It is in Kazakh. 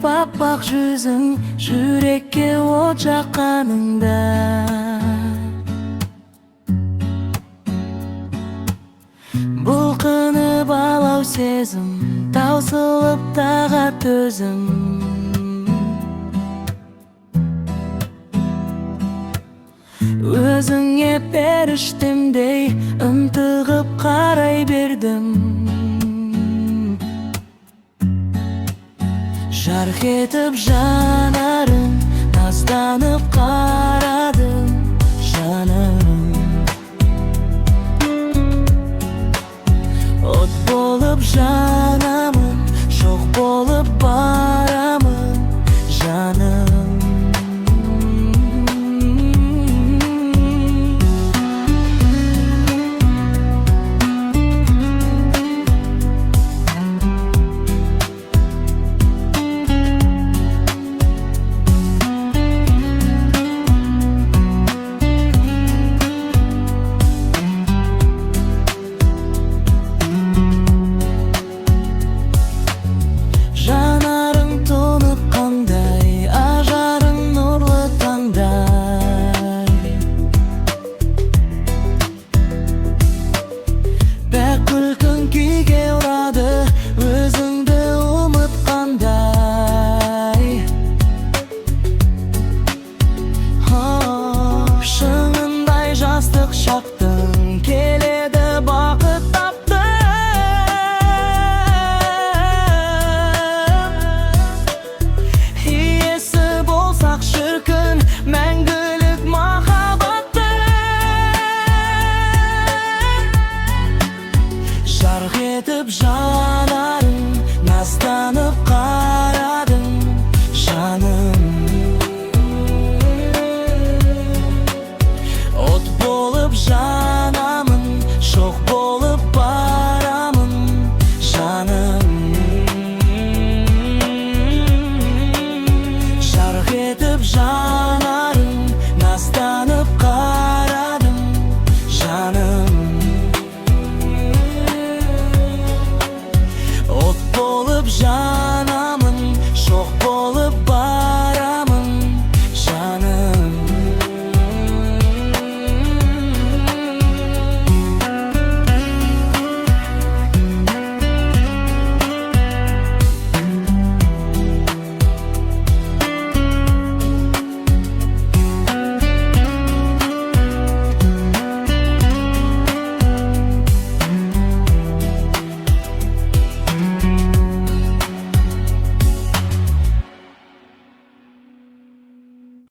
Күліп аппақ жүзің жүрекке от жаққаныңда, бұлқынып алау сезім, таусылып тағат төзім. Өзіңе періштемдей ынтығып қарай бердім. Жарқ етіп жанарың, назданып қарадым жаным. От болып жанамын, жоқ болып барамын жаным. Шақтың келеді бақыт таптым. Иесі болсақ шіркін мәңгілік махаббаттың. Жарқ етіп жанарың, назданып қарадың жаным. Жанамын, жоқ болып барамын жаным. Жарқ етіп жанарың, назданып қарадым жаным. От болып жаным.